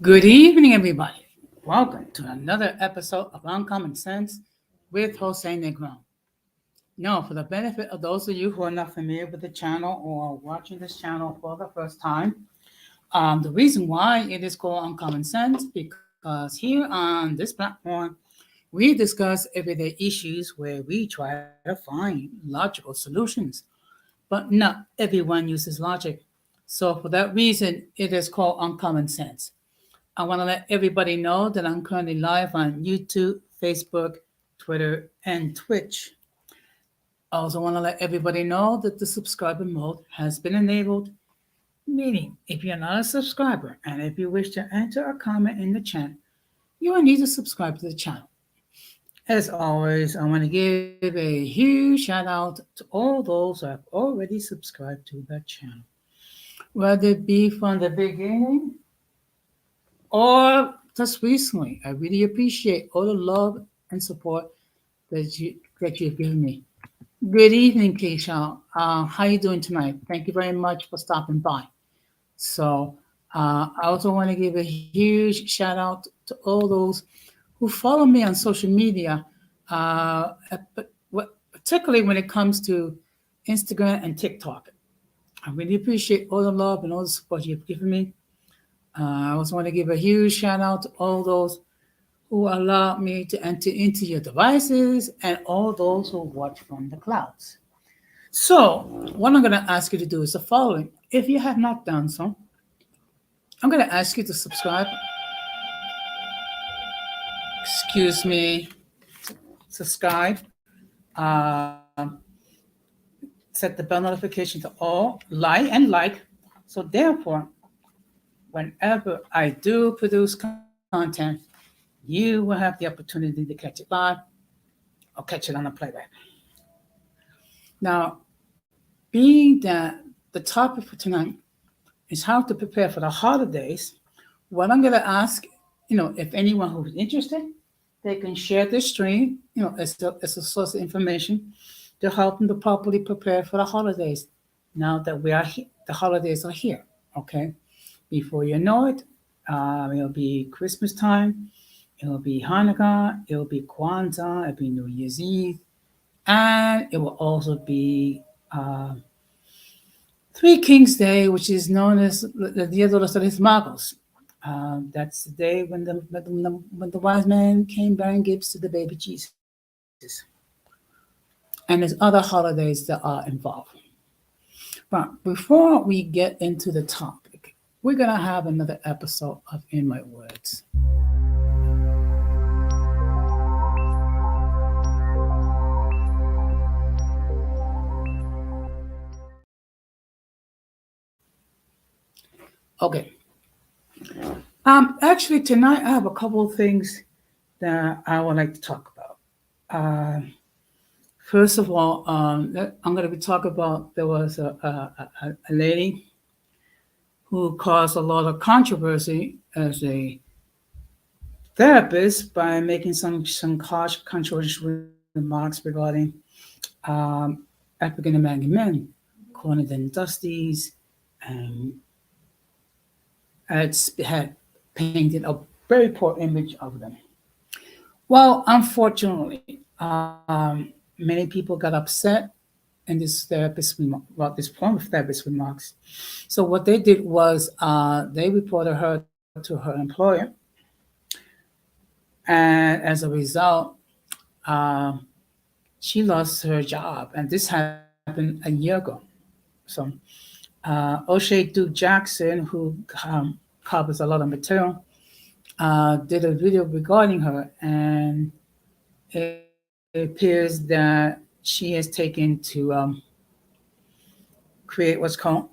Good evening, everybody. Welcome to another episode of Uncommon Sense with Jose Negron. Now, for the benefit of those of you who are not familiar with the channel or watching this channel for the first time, the reason why it is called Uncommon Sense because here on this platform, we discuss everyday issues where we try to find logical solutions, but not everyone uses logic. So, for that reason, it is called Uncommon Sense. I want to let everybody know that I'm currently live on YouTube, Facebook, Twitter, and Twitch. I also want to let everybody know that the subscriber mode has been enabled, meaning if you're not a subscriber and if you wish to enter a comment in the chat, you will need to subscribe to the channel. As always, I want to give a huge shout out to all those who have already subscribed to the channel. Whether it be from the beginning or just recently. I really appreciate all the love and support that you've given me. Good evening, Keisha. How you doing tonight? Thank you very much for stopping by. So I also want to give a huge shout out to all those who follow me on social media, but particularly when it comes to Instagram and TikTok. I really appreciate all the love and all the support you've given me. I also want to give a huge shout out to all those who allow me to enter into your devices and all those who watch from the clouds. So, what I'm going to ask you to do is the following. If you have not done so, I'm going to ask you to subscribe. Excuse me, subscribe. Set the bell notification to all, like. So, therefore, whenever I do produce content, you will have the opportunity to catch it live or catch it on a playback. Now, being that the topic for tonight is how to prepare for the holidays, what I'm going to ask, if anyone who's interested, they can share this stream, as a source of information to help them to properly prepare for the holidays. Now that the holidays are here, okay? Before you know it, it'll be Christmas time, it'll be Hanukkah, it'll be Kwanzaa, it'll be New Year's Eve, and it will also be Three Kings Day, which is known as the Dia de los Reyes Magos. That's the day when the wise man came bearing gifts to the baby Jesus. And there's other holidays that are involved. But before we get into the topic, we're going to have another episode of In My Words. Okay. Actually, tonight I have a couple of things that I would like to talk about. First of all, I'm going to be talking about there was a lady who caused a lot of controversy as a therapist by making some controversial remarks regarding um, African American men, calling them dusties, and had painted a very poor image of them. Well, unfortunately, many people got upset in this about this form of therapist remarks. So what they did was they reported her to her employer, and as a result, uh, she lost her job, and this happened a year ago. So O'Shea Duke Jackson, who covers a lot of material, did a video regarding her, and it appears that she has taken to create what's called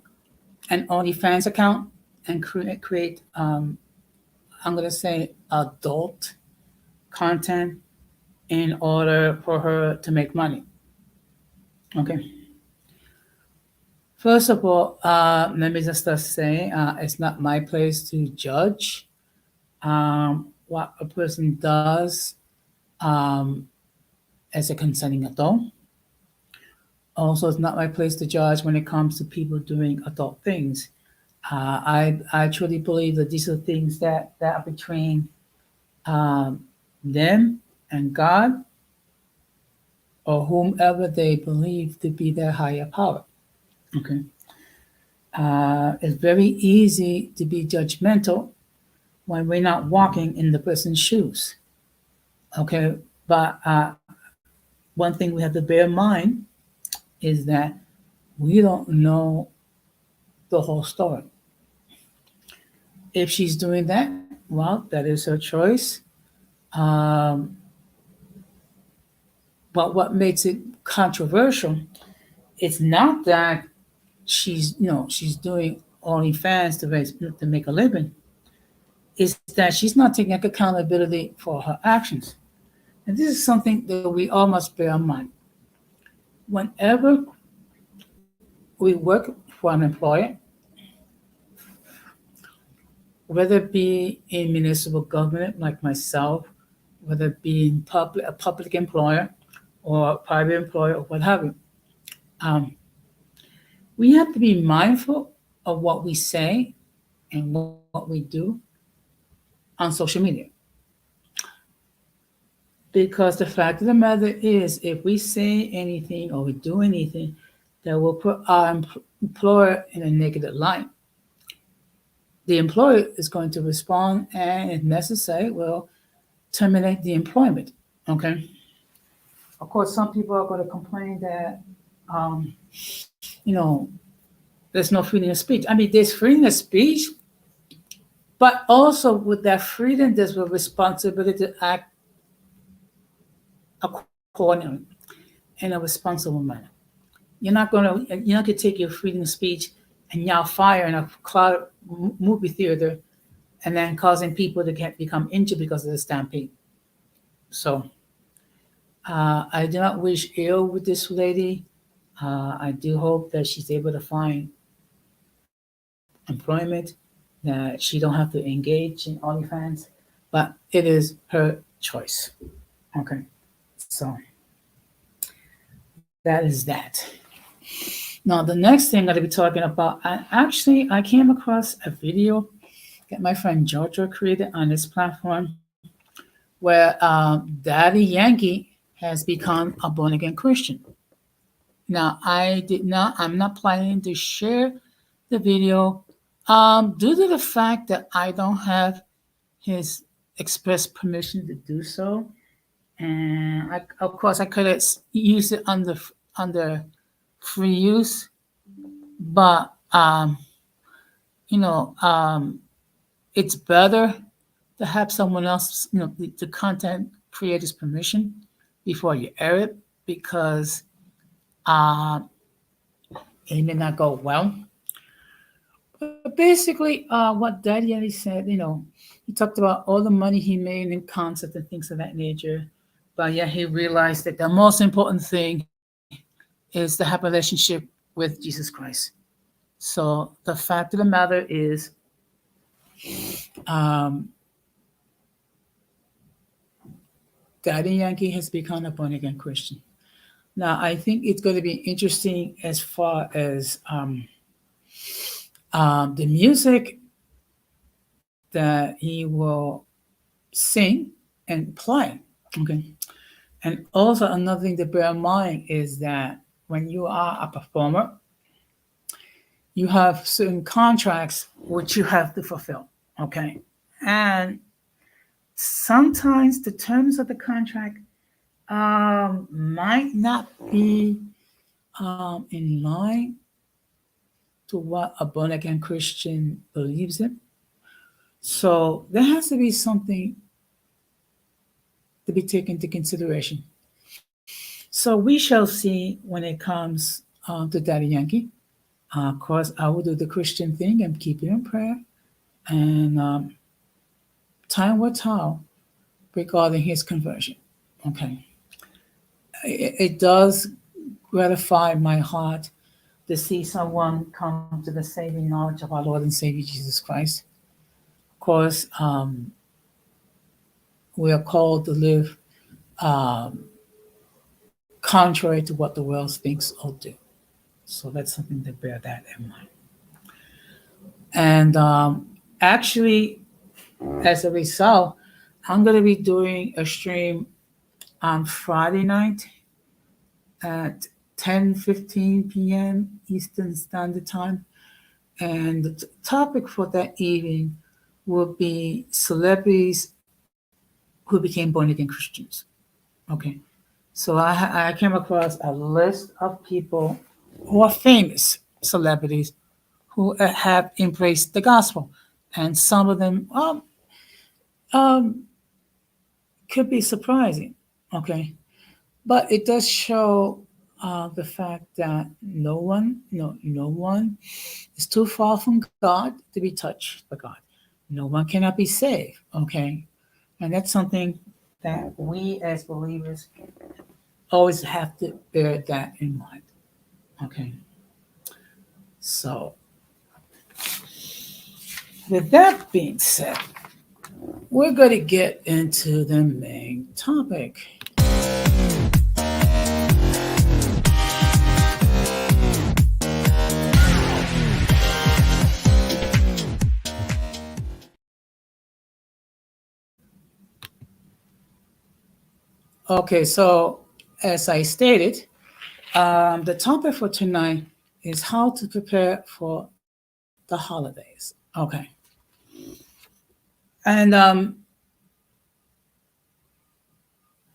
an OnlyFans account and create I'm going to say adult content in order for her to make money. Okay. First of all, let me just say it's not my place to judge what a person does um, as a consenting adult. Also, it's not my place to judge when it comes to people doing adult things. I truly believe that these are things that are between um, them and God or whomever they believe to be their higher power. Okay. It's very easy to be judgmental when we're not walking in the person's shoes. Okay. But one thing we have to bear in mind is that we don't know the whole story. If she's doing that, well, that is her choice. Um, but what makes it controversial, it's not that she's doing OnlyFans to make a living. It's that she's not taking accountability for her actions. And this is something that we all must bear in mind. Whenever we work for an employer, whether it be in municipal government like myself, whether it be in a public employer or a private employer or what have you, um, we have to be mindful of what we say and what we do on social media. Because the fact of the matter is, if we say anything or we do anything that will put our employer in a negative light, the employer is going to respond and, if necessary, will terminate the employment. Okay. Of course, some people are going to complain that, um, you know, there's no freedom of speech. I mean, there's freedom of speech, but also with that freedom, there's a responsibility to act accordingly in a responsible manner. You're not gonna take your freedom of speech and yell fire in a crowd movie theater and then causing people to get become injured because of the stampede. So I do not wish ill with this lady. I do hope that she's able to find employment, that she don't have to engage in OnlyFans, but it is her choice. Okay, so that is that. Now the next thing I'm going to be talking about, I came across a video that my friend Jojo created on this platform, where Daddy Yankee has become a born again Christian. Now I'm not planning to share the video due to the fact that I don't have his express permission to do so. And of course, I could have used it under free use, but you know, it's better to have someone else, the content creator's permission before you air it, because uh, it may not go well. But basically, what Daddy Eddie said, he talked about all the money he made in concerts and things of that nature. But yeah, he realized that the most important thing is to have a relationship with Jesus Christ. So the fact of the matter is, um, Daddy Yankee has become a born again Christian. Now, I think it's going to be interesting as far as the music that he will sing and play. Okay. And also, another thing to bear in mind is that when you are a performer, you have certain contracts which you have to fulfill. Okay. And sometimes the terms of the contract might not be in line to what a born again Christian believes in. So there has to be something to be taken into consideration. So we shall see when it comes to Daddy Yankee. Of course, I will do the Christian thing and keep you in prayer. And time will tell regarding his conversion. Okay. It does gratify my heart to see someone come to the saving knowledge of our Lord and Savior Jesus Christ. Of course, we are called to live um, contrary to what the world thinks or do. So that's something to bear that in mind. And actually, as a result, I'm going to be doing a stream on Friday night at 10:15 p.m. Eastern Standard Time. And the topic for that evening will be celebrities who became born again Christians. Okay. So I came across a list of people who are famous celebrities who have embraced the gospel. And some of them um, could be surprising. Okay. But it does show the fact that no one is too far from God to be touched by God. No one cannot be saved. Okay. And that's something that we as believers always have to bear that in mind. Okay. So, with that being said, we're going to get into the main topic. Okay, so as I stated, the topic for tonight is how to prepare for the holidays. Okay. And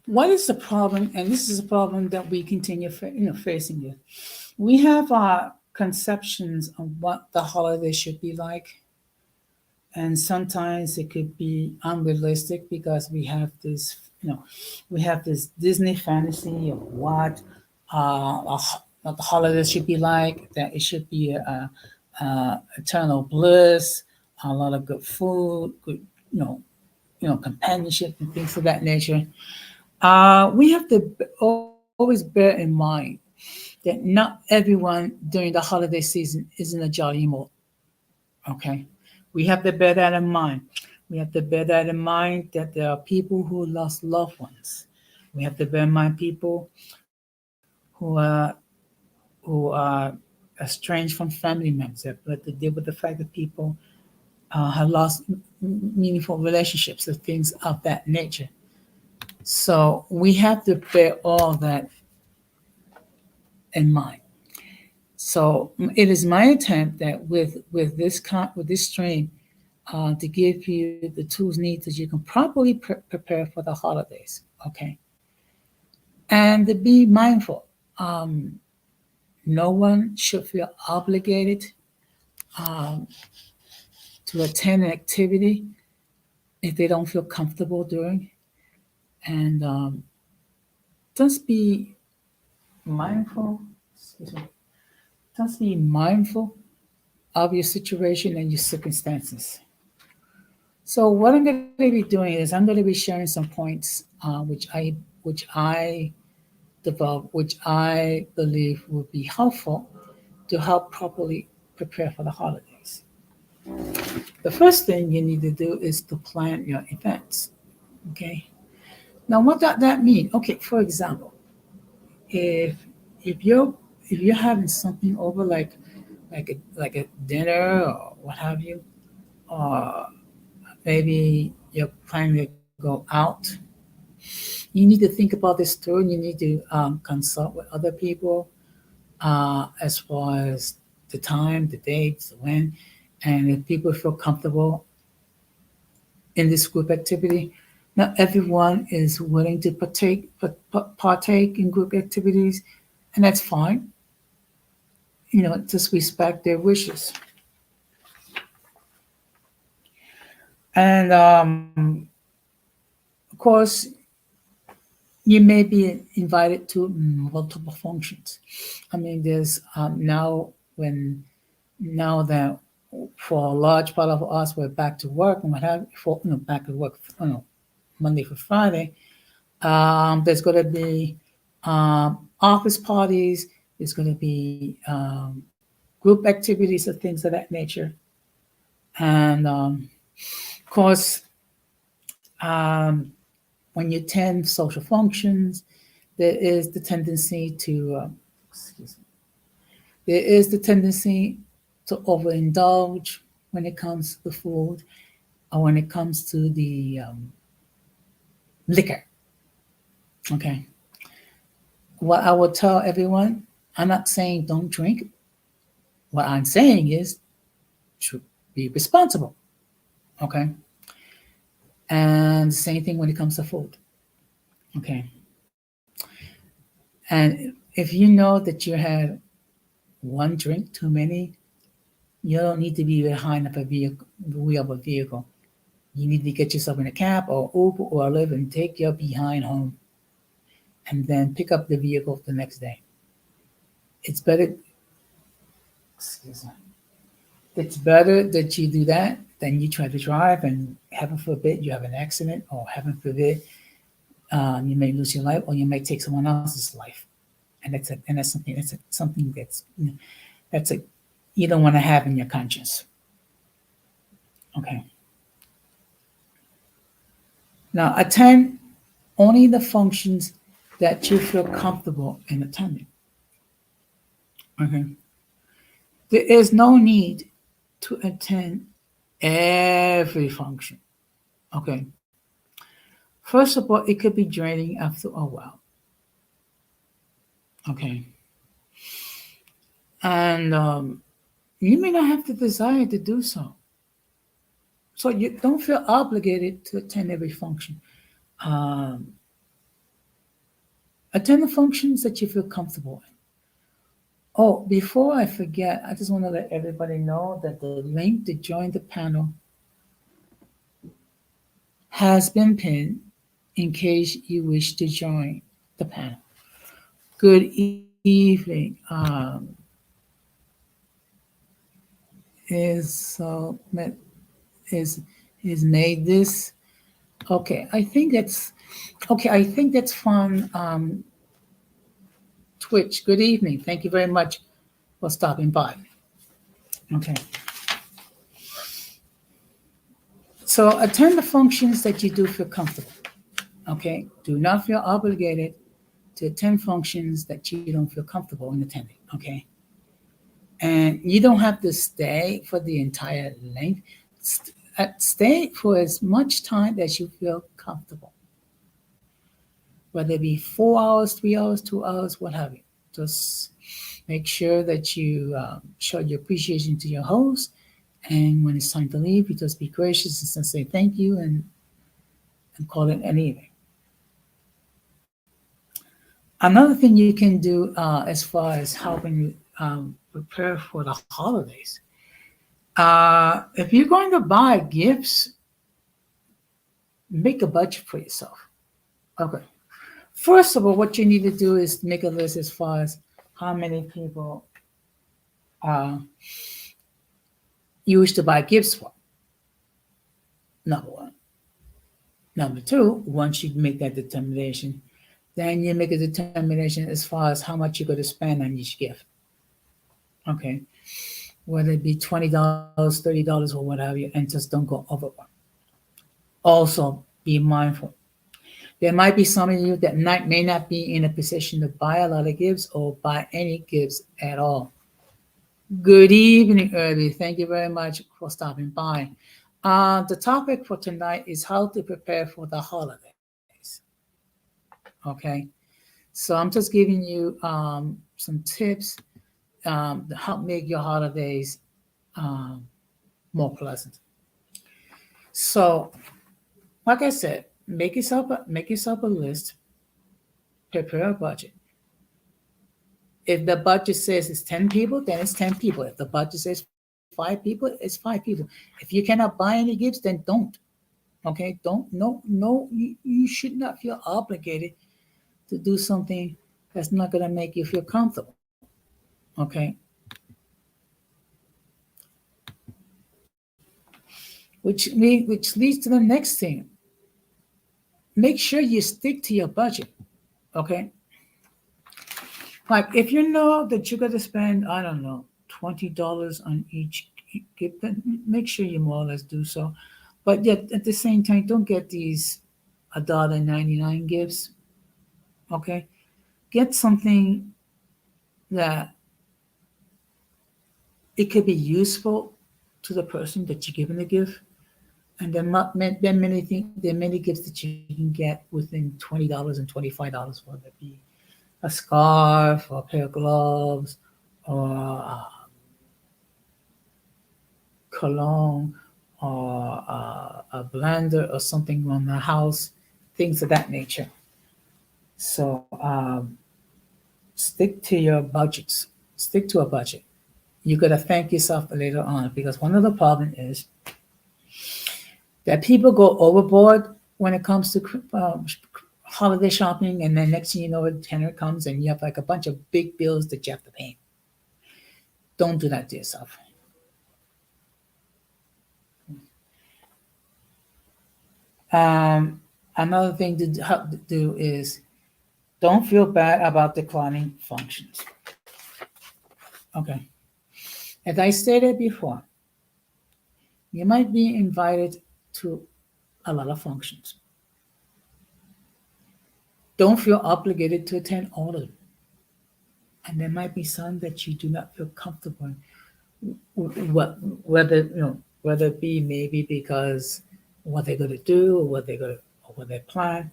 what is the problem? And this is a problem that we continue facing here. We have our conceptions of what the holiday should be like, and sometimes it could be unrealistic because we have this Disney fantasy of what the holidays should be like. That it should be eternal bliss, a lot of good food, good you know companionship and things of that nature. We have to always bear in mind that not everyone during the holiday season is in a jolly mood. Okay, we have to bear that in mind. We have to bear that in mind that there are people who lost loved ones. We have to bear in mind people who are estranged from family members. But to deal with the fact that people have lost meaningful relationships or things of that nature. So we have to bear all that in mind. So it is my attempt that with this stream to give you the tools needed that you can properly prepare for the holidays. Okay, and to be mindful. Um, no one should feel obligated um, to attend an activity if they don't feel comfortable doing, and just be mindful. Excuse me. Just be mindful of your situation and your circumstances. So what I'm going to be doing is I'm going to be sharing some points which I developed, which I believe will be helpful to help properly prepare for the holidays. The first thing you need to do is to plan your events. Okay. Now, what does that mean? Okay, for example, if if you're if you're having something over like a dinner or what have you, or maybe you're planning to go out, you need to think about this through, and you need to consult with other people as far as the time, the dates, when, and if people feel comfortable in this group activity. Not everyone is willing to partake in group activities, and that's fine. Just respect their wishes. And of course, you may be invited to multiple functions. I mean, there's now that for a large part of us we're back to work and what have for back to work, Monday for Friday. There's going to be office parties. There's going to be group activities and things of that nature. And of course, when you attend social functions, there is the tendency to excuse me, there is the tendency to overindulge when it comes to food or when it comes to the liquor. Okay. What I will tell everyone, I'm not saying don't drink. What I'm saying is to be responsible. Okay. And the same thing when it comes to food. Okay. And if you know that you had one drink too many, you don't need to be behind of a vehicle, the wheel of a vehicle. You need to get yourself in a cab or Uber or Lyft and take your behind home and then pick up the vehicle the next day. It's better, excuse me, it's better that you do that than you try to drive and heaven forbid you have an accident or heaven forbid you may lose your life or you may take someone else's life. And that's something that's a you don't want to have in your conscience. Okay. Now attend only the functions that you feel comfortable in attending. Okay. There is no need to attend every function. Okay. First of all, it could be draining after a while. Okay. And you may not have the desire to do so. So you don't feel obligated to attend every function. Um, attend the functions that you feel comfortable in. Oh, before I forget, I just want to let everybody know that the link to join the panel has been pinned in case you wish to join the panel. Good evening. Is is is made this okay? I think that's okay. I think that's from Twitch. Good evening. Thank you very much for stopping by. Okay. So attend the functions that you do feel comfortable. Okay. Do not feel obligated to attend functions that you don't feel comfortable in attending. Okay. And you don't have to stay for the entire length. Stay for as much time as you feel comfortable, whether it be 4 hours, 3 hours, 2 hours, what have you. Just make sure that you show your appreciation to your host. And when it's time to leave, you just be gracious and say thank you and call it an evening. Another thing you can do as far as helping you prepare for the holidays, if you're going to buy gifts, make a budget for yourself. Okay. First of all, what you need to do is make a list as far as how many people uh, you wish to buy gifts for. Number one. Number two, once you make that determination, then you make a determination as far as how much you're going to spend on each gift. Okay. Whether it be $20, $30, or whatever, and just don't go overboard. Also, be mindful. There might be some of you that may not be in a position to buy a lot of gifts or buy any gifts at all. Good evening, Irby. Thank you very much for stopping by. The topic for tonight is how to prepare for the holidays. Okay, so I'm just giving you some tips to help make your holidays um, more pleasant. So, like I said, make yourself a list, prepare a budget. If the budget says it's 10 people, then it's 10 people. If the budget says 5 people, it's 5 people. If you cannot buy any gifts, then don't. Okay, don't. No. You should not feel obligated to do something that's not going to make you feel comfortable. Okay. Which leads to the next thing. Make sure you stick to your budget. Okay. Like if you know that you're gonna spend, I don't know, $20 on each gift, then make sure you more or less do so. But yet at the same time, don't get these $1.99 gifts. Okay. Get something that it could be useful to the person that you're giving the gift. And there are many gifts that you can get within $20 and $25, whether it be a scarf or a pair of gloves or cologne or a blender or something around the house, things of that nature. So stick to your budgets. Stick to a budget. You gotta thank yourself later on, because one of the problem is that people go overboard when it comes to holiday shopping, and then next thing you know, a tenor comes and you have like a bunch of big bills that you have to pay. Don't do that to yourself. Another thing to do is don't feel bad about declining functions. Okay. As I stated before, you might be invited to a lot of functions. Don't feel obligated to attend all of them. And there might be some that you do not feel comfortable in. Whether it be maybe because what they're going to do, or what they plan,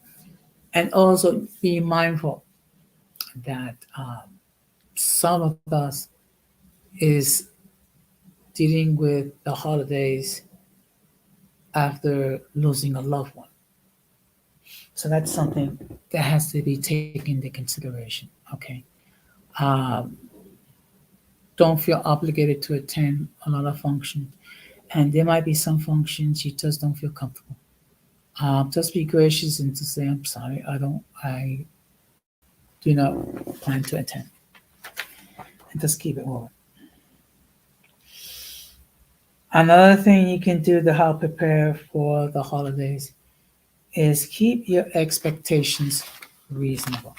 and also be mindful that some of us is dealing with the holidays after losing a loved one. So that's something that has to be taken into consideration. Okay. Um, don't feel obligated to attend a lot of functions. And there might be some functions you just don't feel comfortable. Just be gracious and to say, I'm sorry, I do not plan to attend. And just keep it moving. Another thing you can do to help prepare for the holidays is keep your expectations reasonable.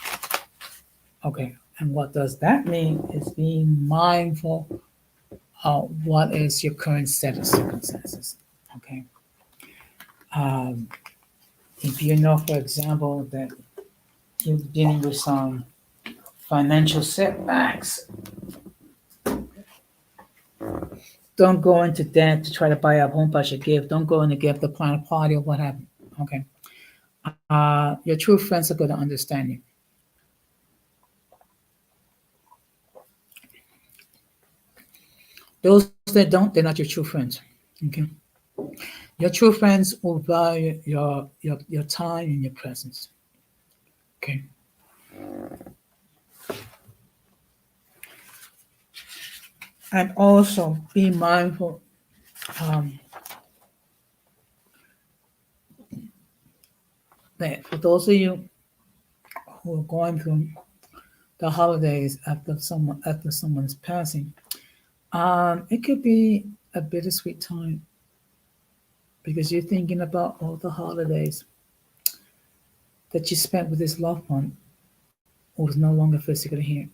Okay, and what does that mean is being mindful of what is your current set of circumstances. Okay, um, if you know, for example, that you're dealing with some financial setbacks, don't go into debt to try to buy a home budget gift. Don't go into gift to plan a party or what have you. Okay, your true friends are going to understand you. Those that don't, they're not your true friends. Okay. Your true friends will value your time and your presence. Okay. And also be mindful that for those of you who are going through the holidays after someone's passing, it could be a bittersweet time because you're thinking about all the holidays that you spent with this loved one who is no longer physically here.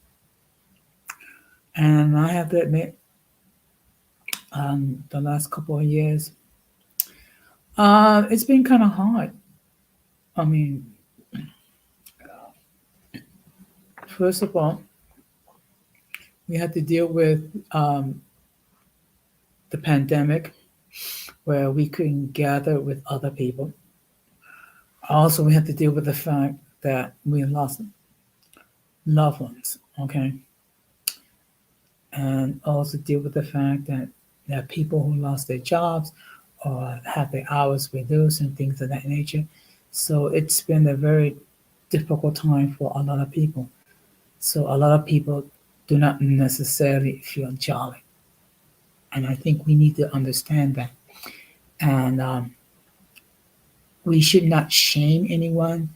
And I have to admit, the last couple of years, it's been kind of hard. I mean, first of all, we had to deal with the pandemic where we couldn't gather with other people. Also, we had to deal with the fact that we lost loved ones, okay? And also deal with the fact that there are people who lost their jobs or have their hours reduced and things of that nature. So it's been a very difficult time for a lot of people. So a lot of people do not necessarily feel jolly. And I think we need to understand that. And we should not shame anyone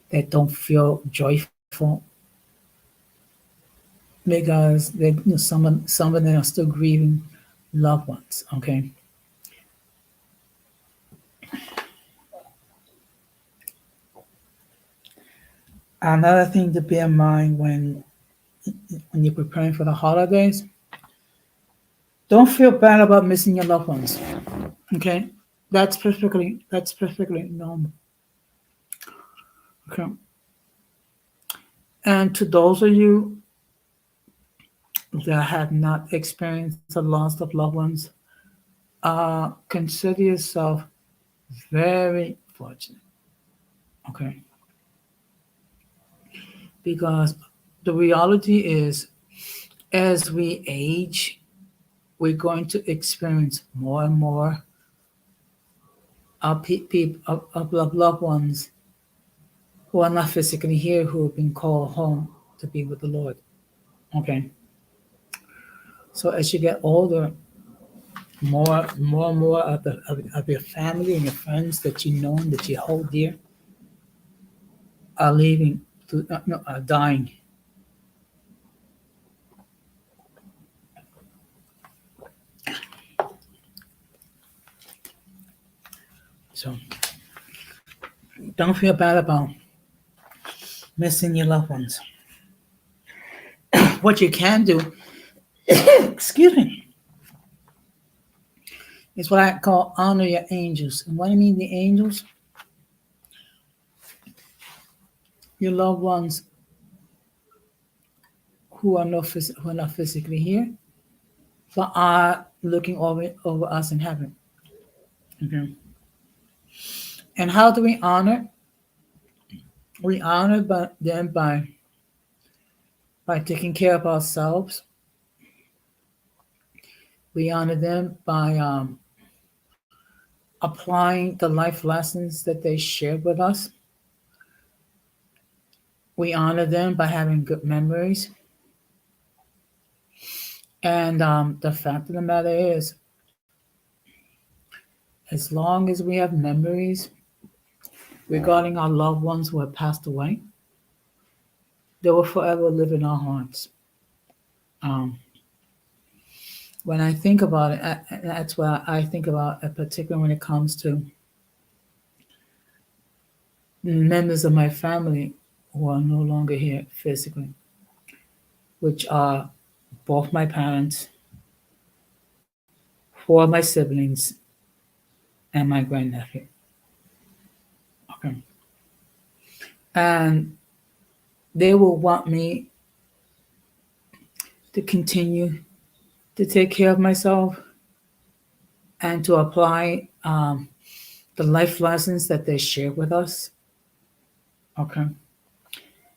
that don't feel joyful because some of them are still grieving loved ones. Okay. Another thing to bear in mind when you're preparing for the holidays, don't feel bad about missing your loved ones. Okay, that's perfectly normal. Okay, and to those of you that have not experienced the loss of loved ones, consider yourself very fortunate. Okay, because the reality is, as we age, we're going to experience more and more of loved ones who are not physically here, who have been called home to be with the Lord. Okay, so as you get older, more of your family and your friends that you know and that you hold dear are leaving, no, are dying. So don't feel bad about missing your loved ones. What you can do, excuse me, is what I call honor your angels. And what I mean the angels, your loved ones who are not physically here, but are looking over us in heaven. Okay. And how do we honor? We honor them by taking care of ourselves. We honor them by applying the life lessons that they shared with us. We honor them by having good memories. And the fact of the matter is, as long as we have memories regarding our loved ones who have passed away, they will forever live in our hearts. Um, when I think about it, that's what I think about, particularly when it comes to members of my family who are no longer here physically, which are both my parents, four of my siblings, and my grandnephew. Okay. And they will want me to continue to take care of myself and to apply the life lessons that they share with us. Okay.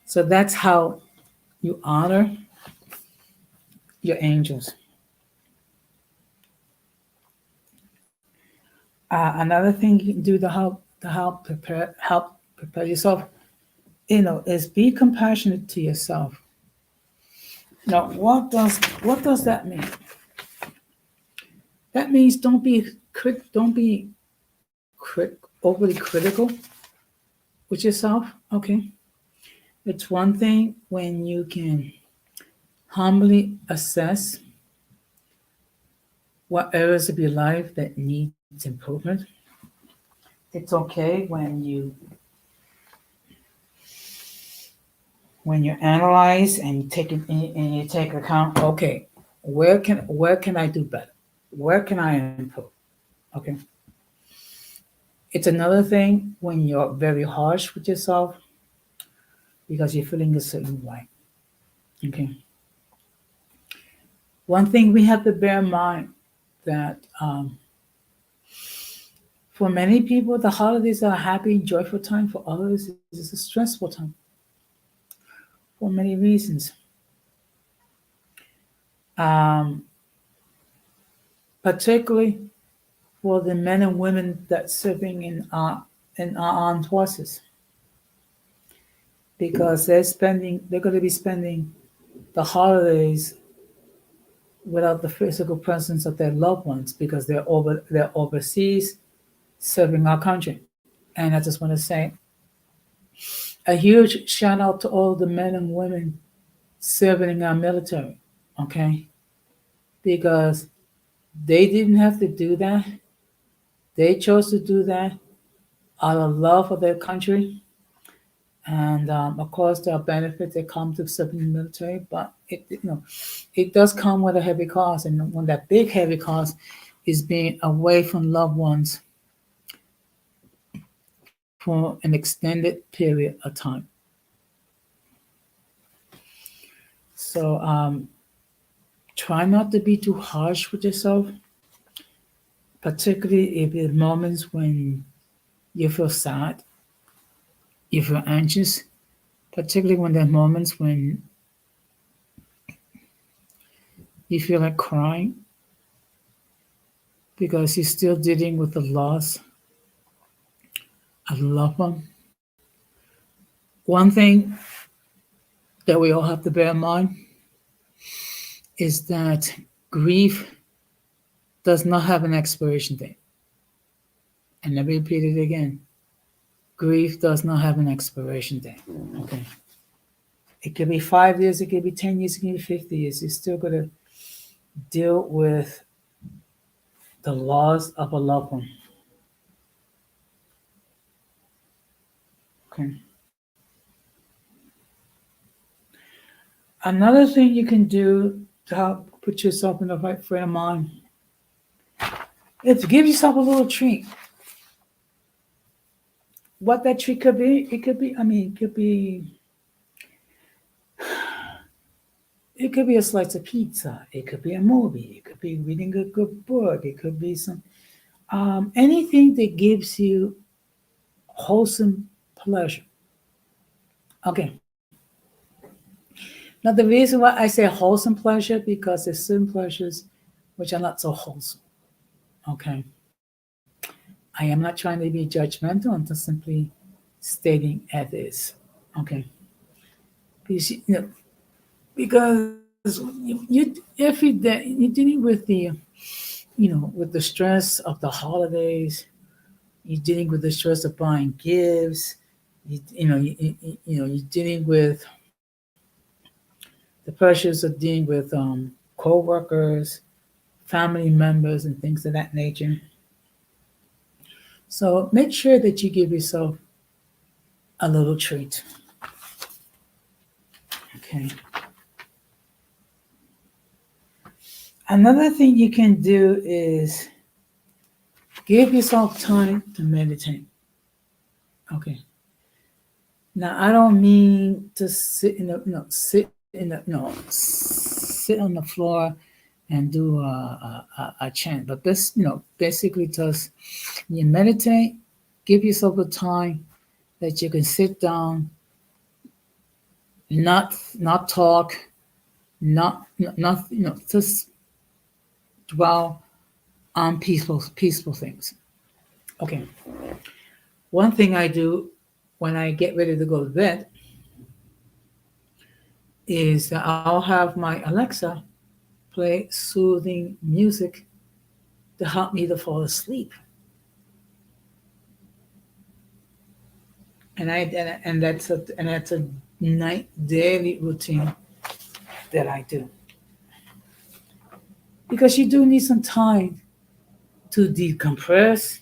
So that's how you honor your angels. Another thing you can do to help prepare yourself, is be compassionate to yourself. Now, what does that mean? That means don't be overly critical with yourself. Okay, it's one thing when you can humbly assess what areas of your life that needs improvement. It's okay when you analyze and you take account. Okay, where can I do better? Where can I improve? Okay. It's another thing when you're very harsh with yourself because you're feeling a certain way. Okay. One thing we have to bear in mind that for many people, the holidays are a happy, joyful time. For others, it's a stressful time for many reasons. Um, Particularly for the men and women that serving in our armed forces, because they're going to be spending the holidays without the physical presence of their loved ones because they're overseas serving our country. And I just want to say a huge shout out to all the men and women serving in our military, okay? Because they didn't have to do that. They chose to do that out of love for their country. And of course, there are benefits that come to serving in the military, but it does come with a heavy cost. And when that big heavy cost is being away from loved ones for an extended period of time. So try not to be too harsh with yourself. particularly if there are moments when you feel sad, you feel anxious, particularly when there are moments when you feel like crying because you're still dealing with the loss of a loved one. One thing that we all have to bear in mind is that grief does not have an expiration date. And let me repeat it again. Grief does not have an expiration date. Okay. It could be 5 years, it could be 10 years, it could be 50 years. You're still going to deal with the loss of a loved one. Okay. Another thing you can do to help put yourself in the right frame of mind is to give yourself a little treat. What that treat could be, it could be a slice of pizza. It could be a movie. It could be reading a good book. It could be some anything that gives you wholesome pleasure. Okay. Now the reason why I say wholesome pleasure because there's certain pleasures which are not so wholesome. Okay. I am not trying to be judgmental. I'm just simply stating as is. Okay. Because every day you're dealing with with the stress of the holidays. You're dealing with the stress of buying gifts. You're dealing with the pressures of dealing with co-workers, family members, and things of that nature. So make sure that you give yourself a little treat. Okay. Another thing you can do is give yourself time to meditate. Okay. Now I don't mean to sit on the floor and do a chant, but this basically just you meditate, give yourself a time that you can sit down, not talk, not just dwell on peaceful things. Okay. One thing I do when I get ready to go to bed is that I'll have my Alexa play soothing music to help me to fall asleep. And that's a night daily routine that I do because you do need some time to decompress.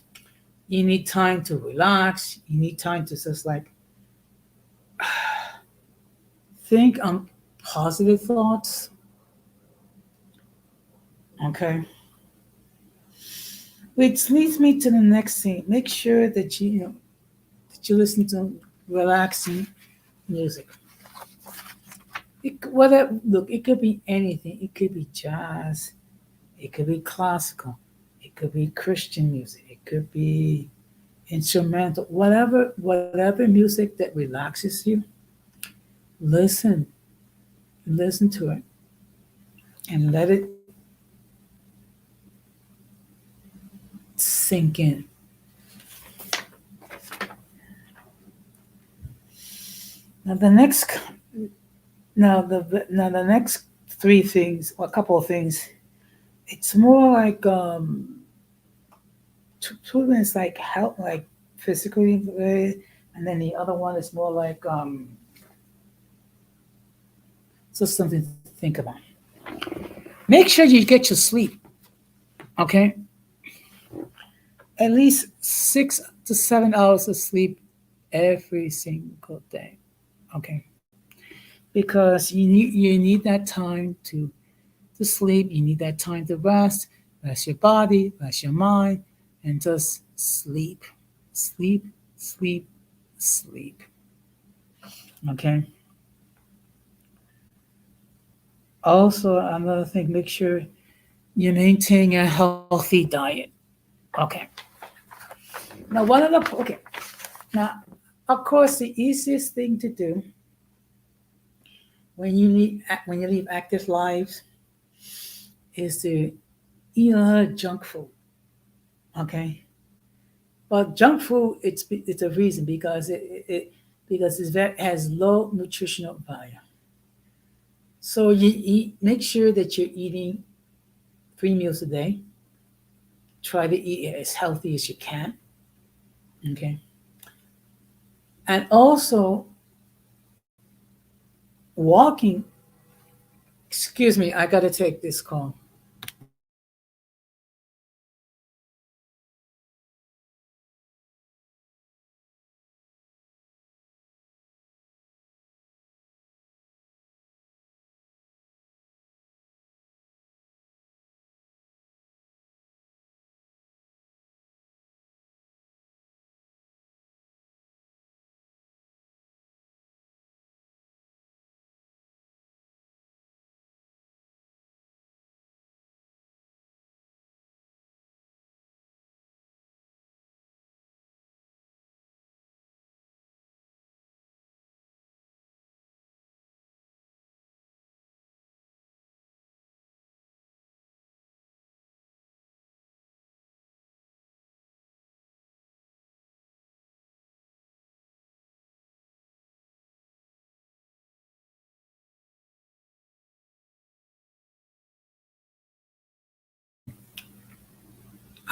You need time to relax. You need time to just like think on positive thoughts. Okay. Which leads me to the next thing. Make sure that you listen to relaxing music. It could be anything. It could be jazz. It could be classical. It could be Christian music. It could be instrumental. Whatever music that relaxes you, listen. Listen to it and let it sink in. Now the next now the next three things, or a couple of things, it's more like two things like help, like physically, and then the other one is more like just something to think about. Make sure you get your sleep, okay? At least 6 to 7 hours of sleep every single day, okay? Because you need that time to sleep. You need that time to rest your body, rest your mind, and just sleep, sleep, sleep, sleep. Okay. Also, another thing, make sure you maintain a healthy diet. Okay. Now, one of the okay. Now, of course, the easiest thing to do when you leave active lives is to eat a lot of junk food. Okay. But junk food, it's a reason because it has low nutritional value. So make sure that you're eating 3 meals a day. Try to eat as healthy as you can. Okay. And also walking. Excuse me, I gotta take this call.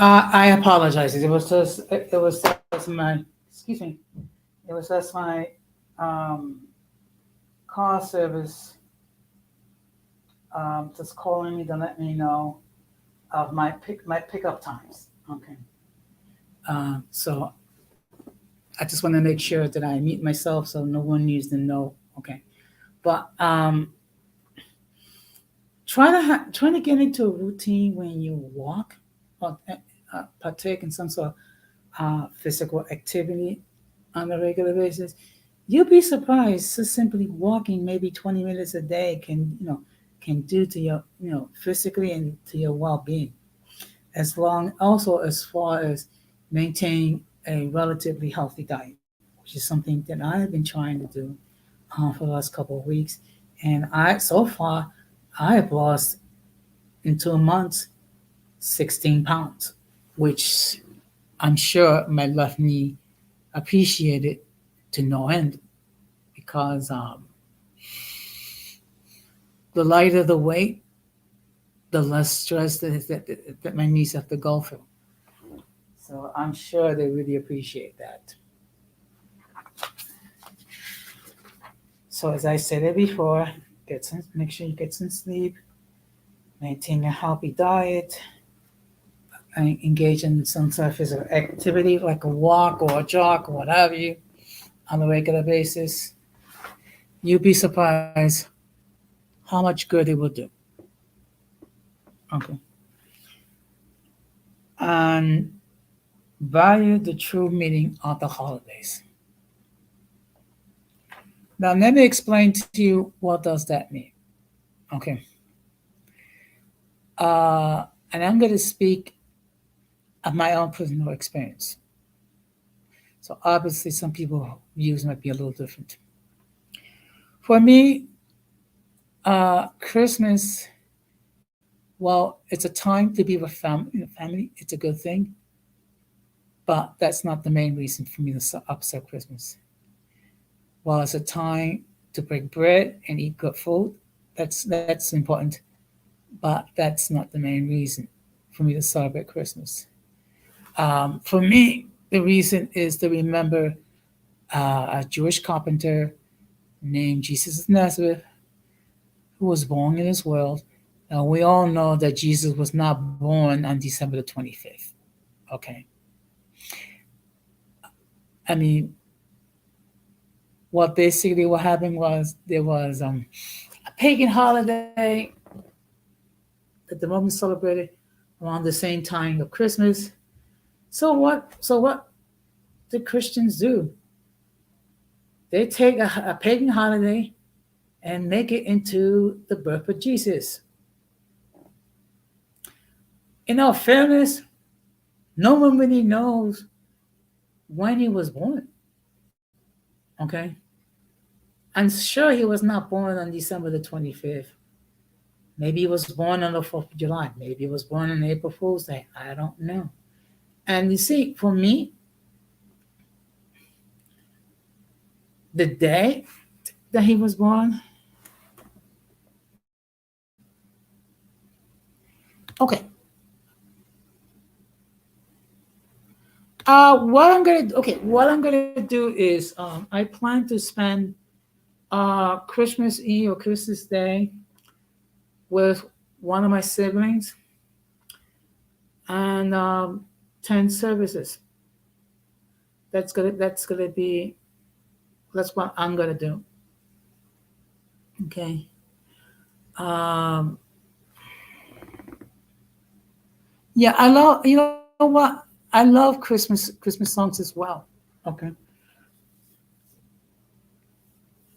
I apologize. It was just my excuse me. It was just my um, car service just calling me to let me know of my pickup times. Okay. So I just want to make sure that I mute myself so no one needs to know. Okay. But try to get into a routine when you walk or partake in some sort of physical activity on a regular basis. You'll be surprised. Just simply walking maybe 20 minutes a day can do to your physically and to your well-being. As long also as far as maintaining a relatively healthy diet, which is something that I have been trying to do for the last couple of weeks. And I so far I have lost in 2 months 16 pounds, which I'm sure my left knee appreciated to no end because the lighter the weight, the less stress that my knees have to go through. So I'm sure they really appreciate that. So as I said it before, make sure you get some sleep, maintain a healthy diet, and engage in some sort of physical activity like a walk or a jog or what have you on a regular basis. You'll be surprised how much good it will do. Okay. And value the true meaning of the holidays. Now let me explain to you what does that mean. Okay. Uh, and I'm going to speak of my own personal experience. So obviously, some people's views might be a little different. For me, Christmas, well, it's a time to be with family. It's a good thing, but that's not the main reason for me to observe Christmas. While it's a time to break bread and eat good food, that's important, but that's not the main reason for me to celebrate Christmas. For me, the reason is to remember a Jewish carpenter named Jesus of Nazareth who was born in this world. Now, we all know that Jesus was not born on December the 25th. Okay. I mean, what happened was there was a pagan holiday that the Romans celebrated around the same time of Christmas. So what do Christians do? They take a pagan holiday and make it into the birth of Jesus. In all fairness, No one really knows when he was born. Okay. I'm sure he was not born on December the 25th. Maybe he was born on the 4th of July. Maybe he was born on April Fool's Day. I don't know. And you see, for me, the day that he was born, okay. What I'm gonna do is I plan to spend Christmas Eve or Christmas Day with one of my siblings and 10 services. That's what I'm gonna do. Okay. Um, yeah, I love. You know what? I love Christmas songs as well. Okay.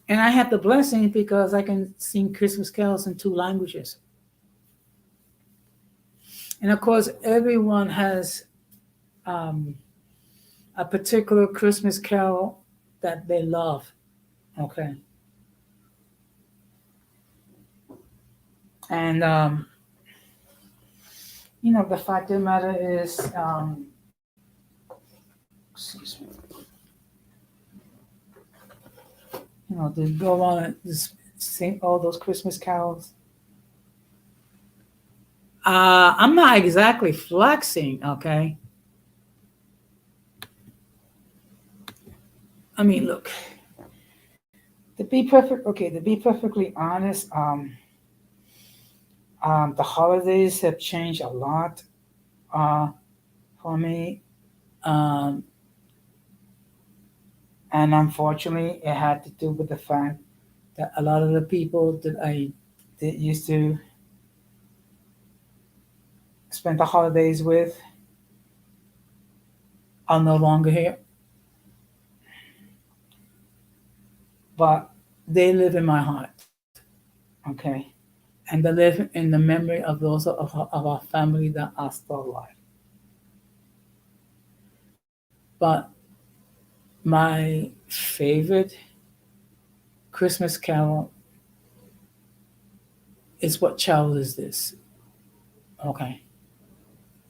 And I have the blessing because I can sing Christmas carols in 2 languages. And of course, everyone has um, a particular Christmas carol that they love. Okay. And, the fact of the matter is, excuse me, to go on and just sing all those Christmas carols. I'm not exactly flexing, okay? I mean, look, to be perfectly honest, the holidays have changed a lot uh, for me. Um, and unfortunately, it had to do with the fact that a lot of the people that I did used to spend the holidays with are no longer here, but they live in my heart, okay? And they live in the memory of those of our family that are still alive. But my favorite Christmas carol is What Child Is This? Okay.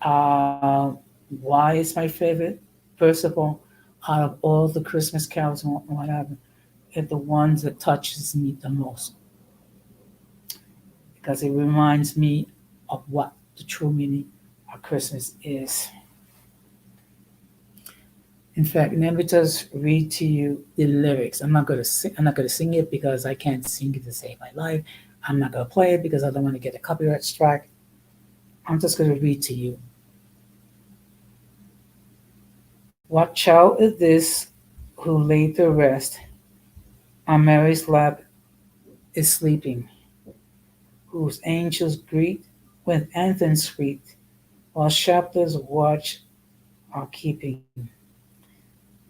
Uh, why is my favorite? First of all, out of all the Christmas carols and whatever, it's the ones that touches me the most because it reminds me of what the true meaning of Christmas is. In fact, let me just read to you the lyrics. I'm not gonna sing. I'm not gonna sing it because I can't sing it to save my life. I'm not gonna play it because I don't want to get a copyright strike. I'm just gonna read to you. What child is this who laid to rest on Mary's lap is sleeping, whose angels greet with anthems sweet, while shepherds watch are keeping.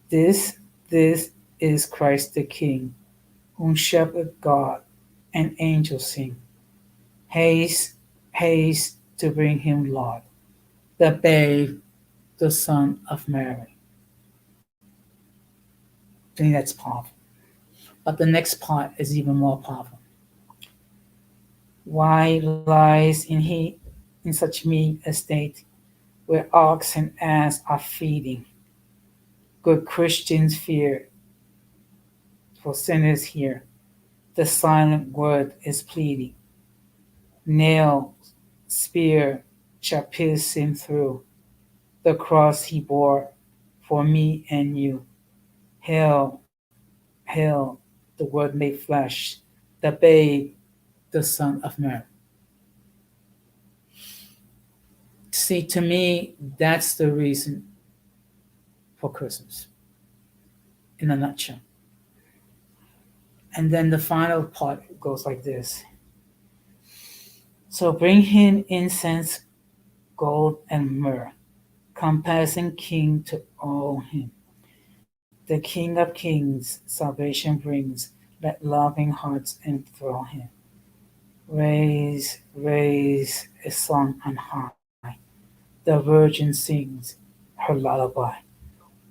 This, this is Christ the King, whom shepherd God and angels sing. Haste, haste to bring him Lord, the babe, the Son of Mary. I think that's powerful. But the next part is even more powerful. Why lies in such meek estate, where ox and ass are feeding? Good Christians fear, for sinners hear. The silent word is pleading. Nail, spear shall pierce him through. The cross he bore for me and you. Hail, hail, the word made flesh, the babe, the Son of Mary. See, to me, that's the reason for Christmas in a nutshell. And then the final part goes like this. So bring him incense, gold, and myrrh, compassing king to all him. The King of kings salvation brings, let loving hearts enthrall him. Raise, raise a song on high. The Virgin sings, her lullaby.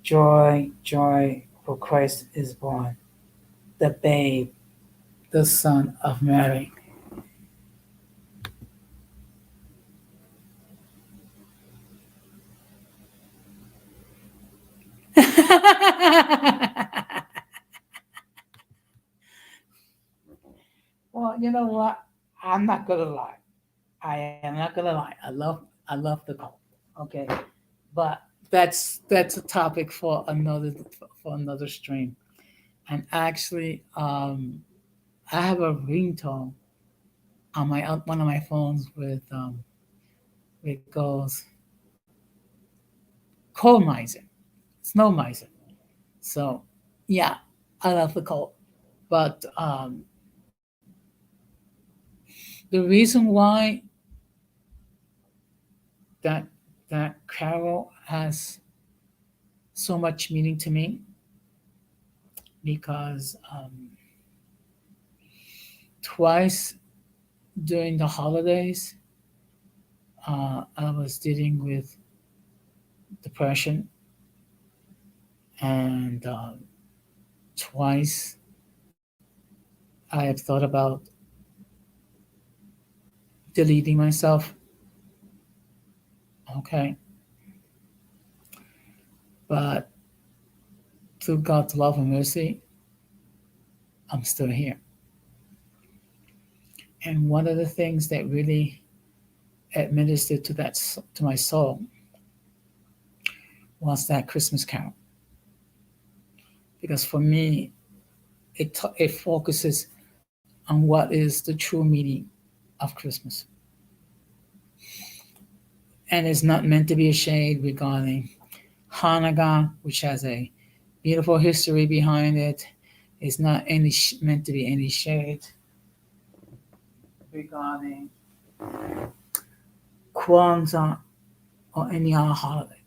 Joy, joy, for Christ is born, the babe, the son of Mary. Well, you know what? I'm not gonna lie. I am not gonna lie. I love the cult. Okay, but that's a topic for another stream. And actually, I have a ringtone on my one of my phones with it goes coal miser, snow miser. So yeah, I love the cult. But the reason why that that carol has so much meaning to me because twice during the holidays I was dealing with depression, and twice I have thought about deleting myself. Okay, but through God's love and mercy, I'm still here. And one of the things that really administered to my soul was that Christmas carol, because for me, it focuses on what is the true meaning of Christmas, and it's not meant to be a shade regarding Hanukkah, which has a beautiful history behind it. It's not meant to be any shade regarding Kwanzaa or any other holiday.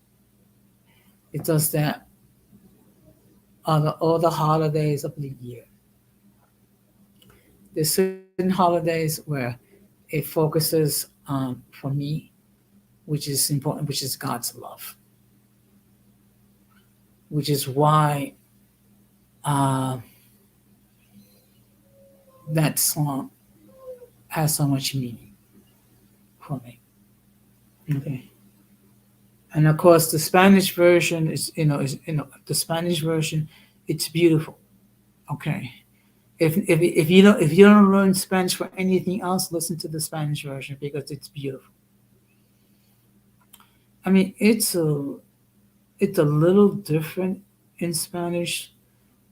It does that all the holidays of the year. There's certain holidays where it focuses on, for me, which is important, which is God's love, which is why uh, that song has so much meaning for me. Okay. And of course, the Spanish version is the Spanish version. It's beautiful. Okay. If you don't learn Spanish for anything else, listen to the Spanish version because it's beautiful. I mean, it's a little different in Spanish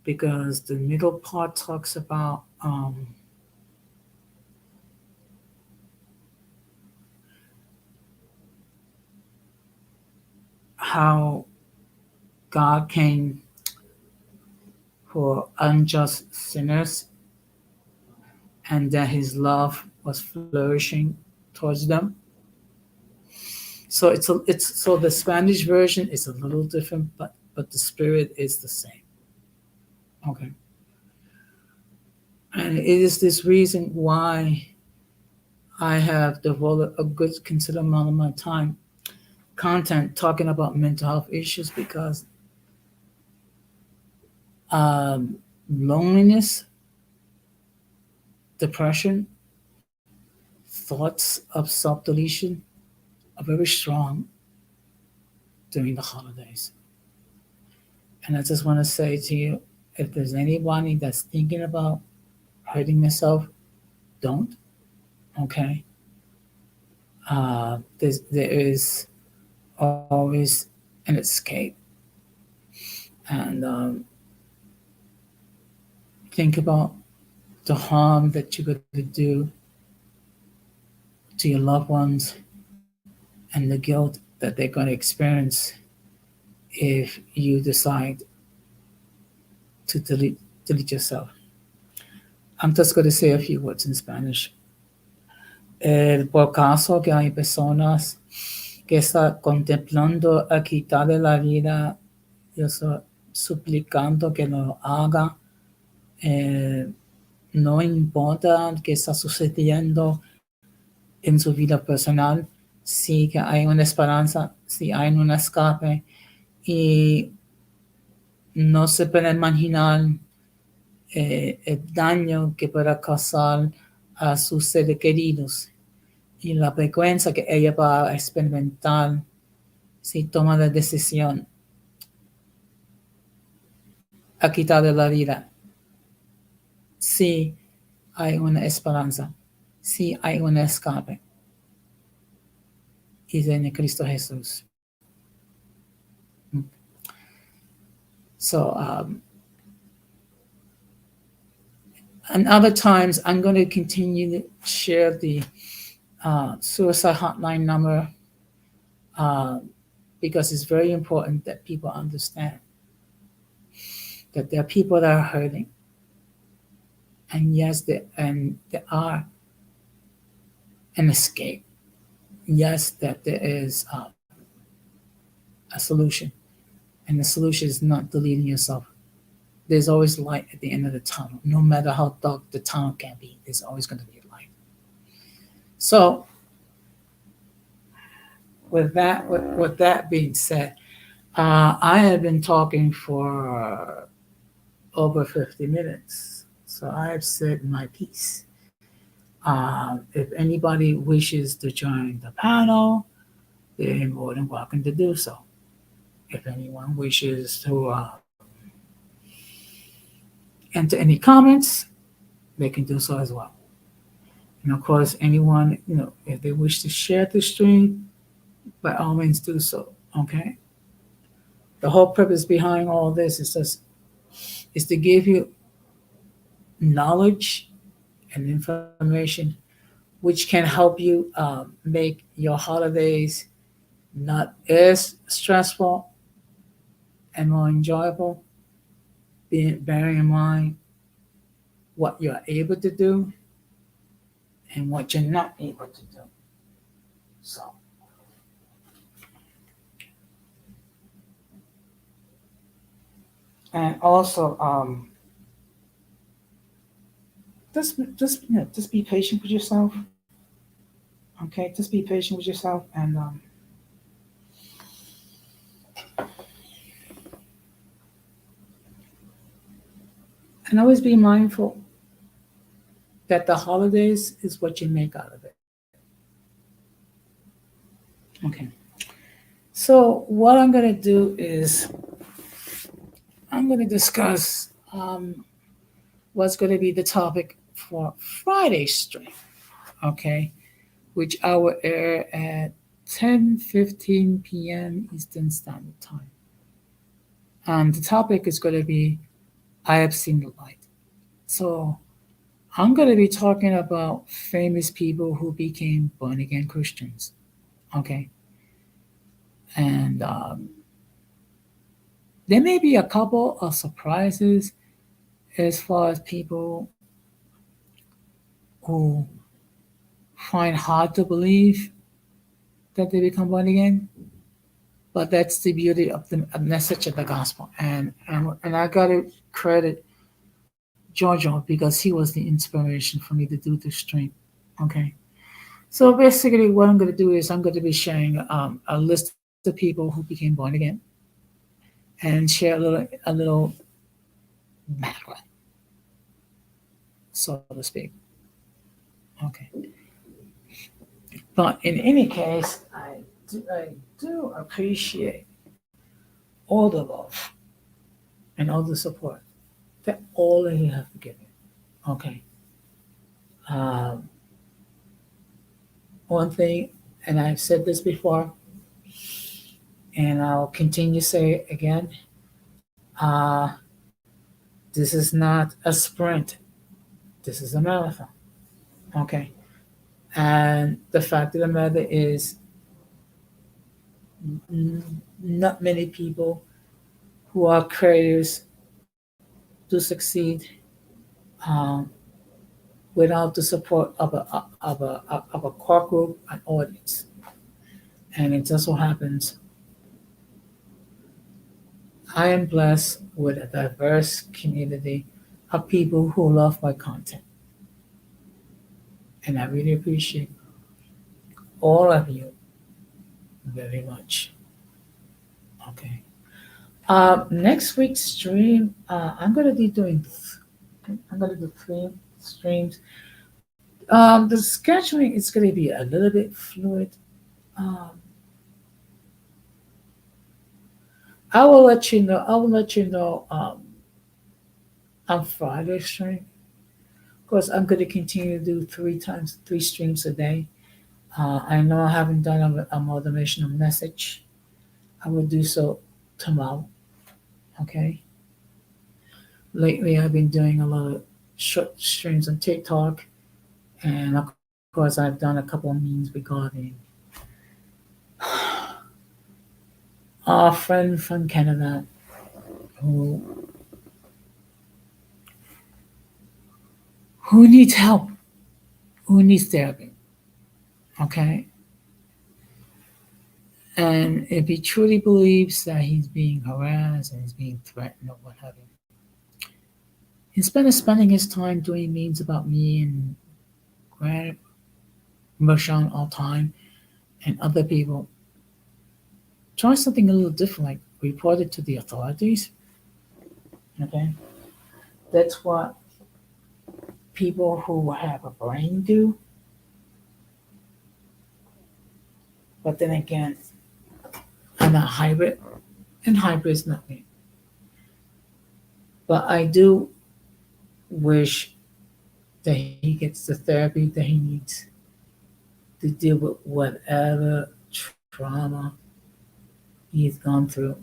because the middle part talks about how God came for unjust sinners and that his love was flourishing towards them. So so the Spanish version is a little different, but the spirit is the same. Okay. And it is this reason why I have devoted a good considerable amount of my time content talking about mental health issues because um, loneliness, depression, thoughts of self deletion are very strong during the holidays. And I just want to say to you, if there's anybody that's thinking about hurting themselves, don't. Okay. There is always an escape. And think about the harm that you're going to do to your loved ones and the guilt that they're going to experience if you decide to delete yourself. I'm just going to say a few words in Spanish. Por caso que hay personas que están contemplando a quitarle la vida, yo estoy suplicando que no lo haga. No importa qué está sucediendo en su vida personal, sí que hay una esperanza, sí hay un escape y no se puede imaginar el daño que pueda causar a sus seres queridos y la vergüenza que ella va a experimentar si toma la decisión a quitarle la vida. Sí hay una esperanza, sí hay un escape y es en Cristo Jesús. So, and other times I'm going to continue to share the suicide hotline number uh, because it's very important that people understand that there are people that are hurting, and yes, there are an escape. Yes, that there is a solution, and the solution is not deleting yourself. There's always light at the end of the tunnel. No matter how dark the tunnel can be, there's always going to be light. So, with that being said, I have been talking for over 50 minutes, so I have said my piece. If anybody wishes to join the panel, they're more than welcome to do so. If anyone wishes to enter any comments, they can do so as well. And of course, anyone, if they wish to share the stream, by all means do so. Okay. The whole purpose behind all this is to give you knowledge and information which can help you make your holidays not as stressful and more enjoyable, bearing in mind what you're able to do and what you're not able to do. So, and also, just be patient with yourself. Okay, just be patient with yourself, and always be mindful that the holidays is what you make out of it. Okay. So what I'm going to do is I'm going to discuss what's going to be the topic for Friday's stream, okay, which I will air at 10:15 p.m. Eastern Standard Time. And the topic is going to be I have seen the light. So I'm going to be talking about famous people who became born again Christians, okay, and there may be a couple of surprises as far as people who find hard to believe that they become born again. But that's the beauty of the message of the gospel. And I gotta credit Giorgio because he was the inspiration for me to do this stream. Okay. So basically what I'm gonna do is I'm gonna be sharing a list of people who became born again and share a little background, so to speak. Okay. But in any case, I do appreciate all the love and all the support that all of you have given. Okay. Um, One thing, and I've said this before, and I'll continue to say it again. Uh, this is not a sprint. This is a marathon. Okay. And the fact of the matter is, not many people who are creators do succeed um, without the support of a core group, an audience. And it just so happens I am blessed with a diverse community of people who love my content. And I really appreciate all of you very much. Okay. Next week's stream, I'm gonna do three streams. The scheduling is gonna be a little bit fluid. Um, I will let you know. I will let you know on Friday stream. Of course, I'm gonna continue to do three streams a day. I know I haven't done a motivational message. I will do so tomorrow. Okay. Lately, I've been doing a lot of short streams on TikTok, and of course, I've done a couple of memes regarding our friend from Canada who who needs help, who needs therapy. Okay, and if he truly believes that he's being harassed and he's being threatened or what have you, instead of spending his time doing memes about me and Grant Mershon all time and other people, try something a little different, like report it to the authorities. Okay, that's what people who have a brain do. But then again, I'm not hybrid, and hybrid is not me. But I do wish that he gets the therapy that he needs to deal with whatever trauma he's gone through,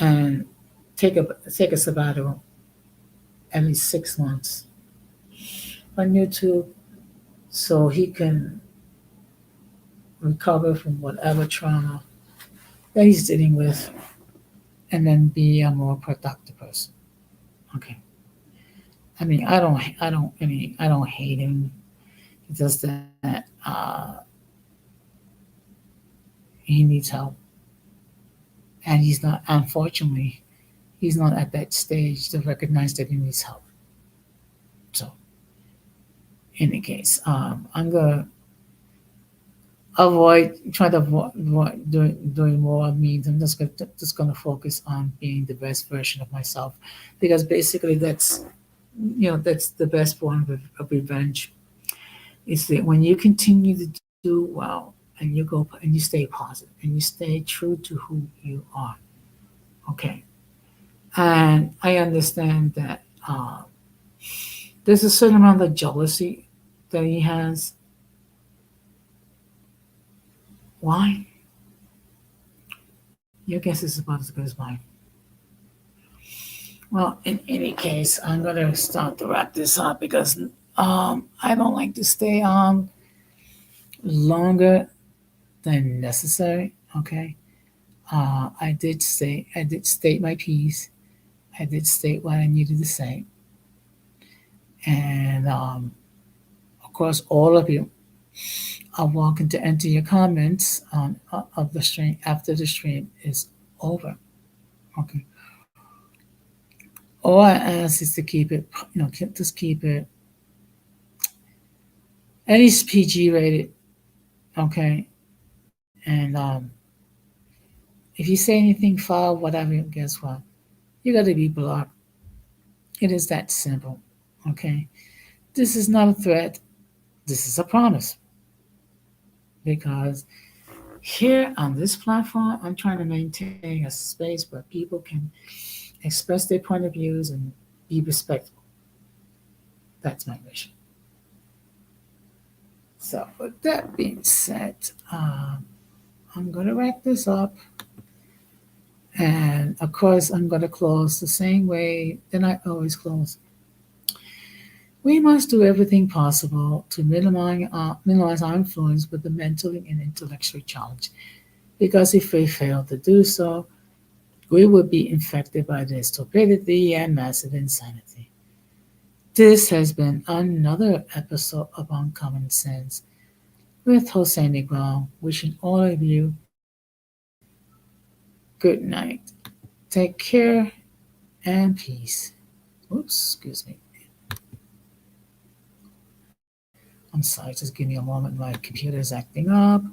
and take a take a sabbatical, at least 6 months on YouTube, so he can recover from whatever trauma that he's dealing with, and then be a more productive person. Okay. I mean, I don't hate him. It's just that he needs help, and he's not. Unfortunately, he's not at that stage to recognize that he needs help. So, in any case, I'm gonna avoid try to avoid doing more memes. I'm just gonna focus on being the best version of myself, because basically that's the best form of revenge. Is that when you continue to do well and you go and you stay positive and you stay true to who you are. Okay, and I understand that there's a certain amount of jealousy that he has. Why? Your guess is about as good as mine. Well, in any case, I'm gonna start to wrap this up because I don't like to stay on longer than necessary. Okay. I did state my piece. I did state what I needed to say, and of course, all of you are welcome to enter your comments of the stream after the stream is over. Okay. All I ask is to keep it, just keep it at least PG rated. Okay. And if you say anything foul, whatever, guess what? You got to be blocked. It is that simple. Okay. This is not a threat. This is a promise. Because here on this platform, I'm trying to maintain a space where people can express their point of views and be respectful. That's my mission. So, with that being said, I'm going to wrap this up. And of course, I'm going to close the same way that I always close. We must do everything possible to minimize our influence with the mentally and intellectually challenged, because if we fail to do so, we will be infected by the stupidity and massive insanity. This has been another episode of Uncommon Sense with Jose Negron, wishing all of you good night. Take care and peace. Oops, excuse me. I'm sorry, just give me a moment. My computer is acting up.